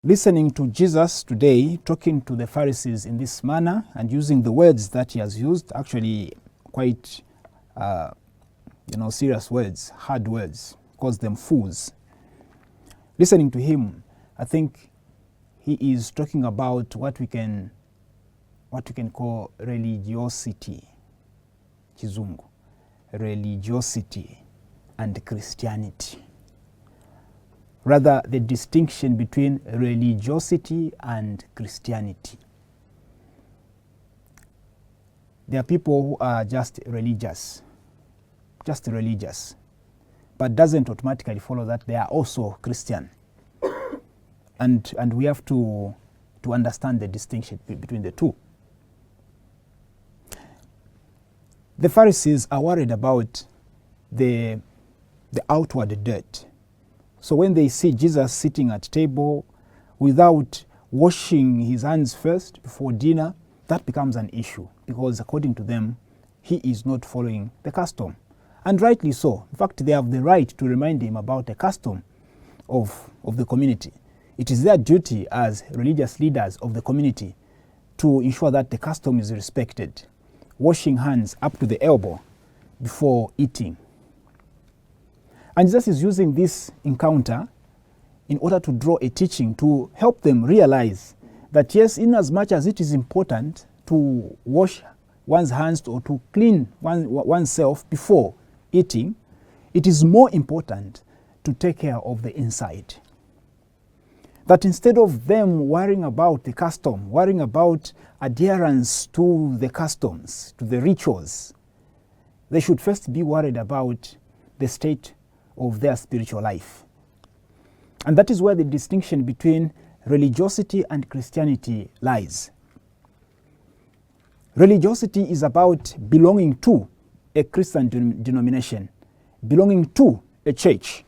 Listening to Jesus today, talking to the Pharisees in this manner and using the words that he has used, actually quite, serious words, hard words, calls them fools. Listening to him, I think he is talking about what we can call religiosity, Kizungu, religiosity and Christianity. Rather, the distinction between religiosity and Christianity. There are people who are just religious, but doesn't automatically follow that they are also Christian. And we have to understand the distinction between the two. The Pharisees are worried about the outward dirt. So when they see Jesus sitting at table without washing his hands first before dinner, that becomes an issue because according to them, he is not following the custom. And rightly so. In fact, they have the right to remind him about the custom of the community. It is their duty as religious leaders of the community to ensure that the custom is respected, washing hands up to the elbow before eating. And Jesus is using this encounter in order to draw a teaching to help them realize that yes, in as much as it is important to wash one's hands or to clean oneself before eating, it is more important to take care of the inside. That instead of them worrying about the custom, worrying about adherence to the customs, to the rituals, they should first be worried about the state of their spiritual life. And that is where the distinction between religiosity and Christianity lies. Religiosity is about belonging to a Christian denomination, belonging to a church,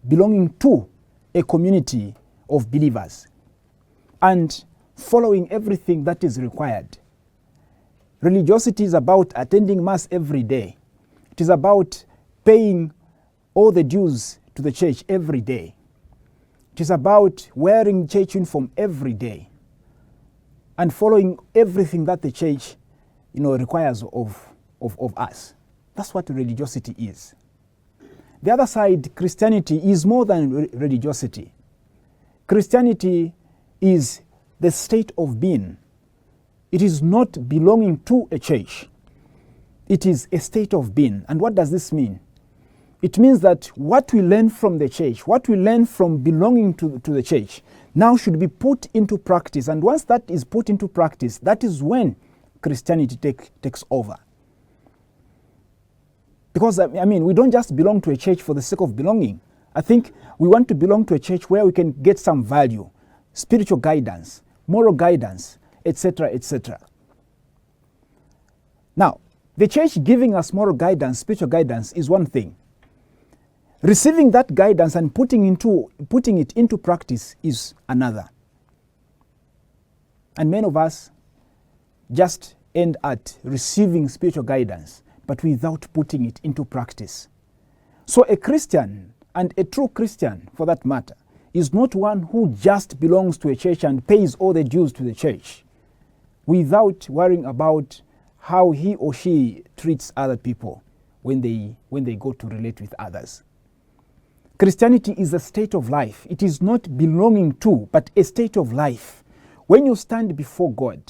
belonging to a community of believers, and following everything that is required. Religiosity is about attending Mass every day. It is about paying all the dues to the church every day. It is about wearing church uniform every day and following everything that the church, requires of us. That's what religiosity is. The other side, Christianity, is more than religiosity. Christianity is the state of being. It is not belonging to a church. It is a state of being. And what does this mean? It means that what we learn from the church, what we learn from belonging to the church, now should be put into practice. And once that is put into practice, that is when Christianity takes over. Because, we don't just belong to a church for the sake of belonging. I think we want to belong to a church where we can get some value, spiritual guidance, moral guidance, etc., etc. Now, the church giving us moral guidance, spiritual guidance is one thing. Receiving that guidance and putting it into practice is another. And many of us just end at receiving spiritual guidance, but without putting it into practice. So a Christian, and a true Christian for that matter, is not one who just belongs to a church and pays all the dues to the church without worrying about how he or she treats other people when they go to relate with others. Christianity is a state of life. It is not belonging to, but a state of life. When you stand before God,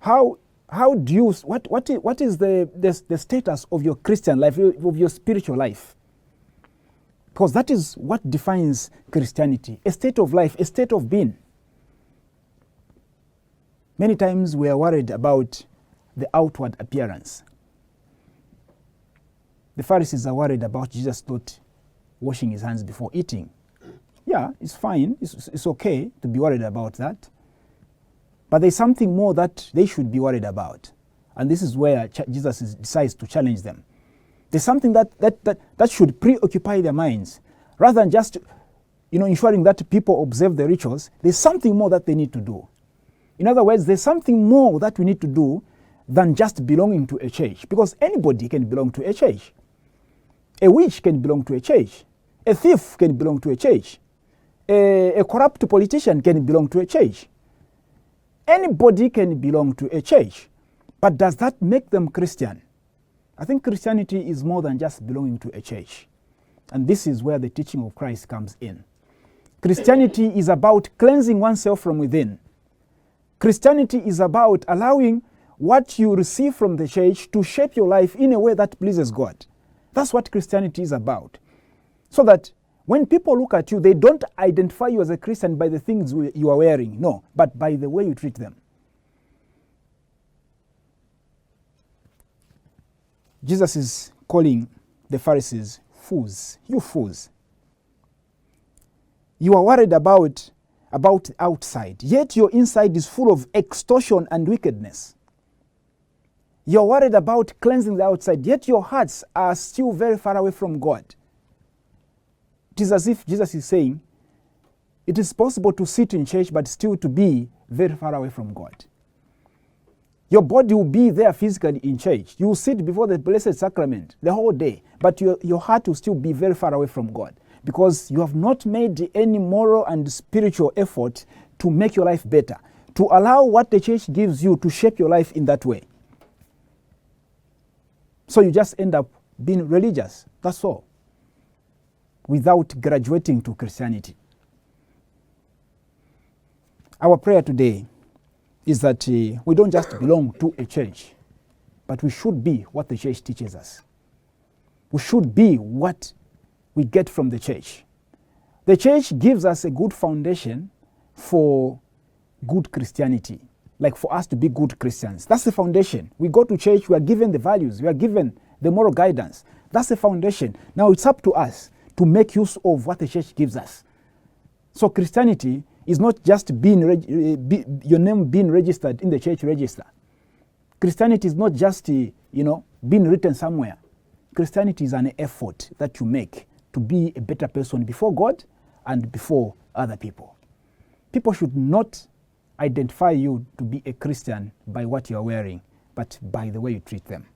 what is the status of your Christian life, of your spiritual life? Because that is what defines Christianity, a state of life, a state of being. Many times we are worried about the outward appearance. The Pharisees are worried about Jesus not washing his hands before eating. Yeah, it's fine. It's okay to be worried about that. But there's something more that they should be worried about. And this is where Jesus decides to challenge them. There's something that should preoccupy their minds. Rather than just ensuring that people observe the rituals, there's something more that they need to do. In other words, there's something more that we need to do than just belonging to a church. Because anybody can belong to a church. A witch can belong to a church. A thief can belong to a church. a corrupt politician can belong to a church. Anybody can belong to a church. But does that make them Christian? I think Christianity is more than just belonging to a church. And this is where the teaching of Christ comes in. Christianity is about cleansing oneself from within. Christianity is about allowing what you receive from the church to shape your life in a way that pleases God. That's what Christianity is about. So that when people look at you, they don't identify you as a Christian by the things you are wearing, no, but by the way you treat them. Jesus is calling the Pharisees fools. You fools. You are worried about outside, yet your inside is full of extortion and wickedness. You're worried about cleansing the outside, yet your hearts are still very far away from God. It is as if Jesus is saying, it is possible to sit in church but still to be very far away from God. Your body will be there physically in church. You will sit before the Blessed Sacrament the whole day, but your heart will still be very far away from God because you have not made any moral and spiritual effort to make your life better, to allow what the church gives you to shape your life in that way. So you just end up being religious, that's all, without graduating to Christianity. Our prayer today is that we don't just belong to a church, but we should be what the church teaches us. We should be what we get from the church. The church gives us a good foundation for good Christianity, like for us to be good Christians. That's the foundation. We go to church, we are given the values, we are given the moral guidance. That's the foundation. Now it's up to us to make use of what the church gives us. So Christianity is not just being your name being registered in the church register. Christianity is not just being written somewhere. Christianity is an effort that you make to be a better person before God and before other people. People should not identify you to be a Christian by what you are wearing, but by the way you treat them.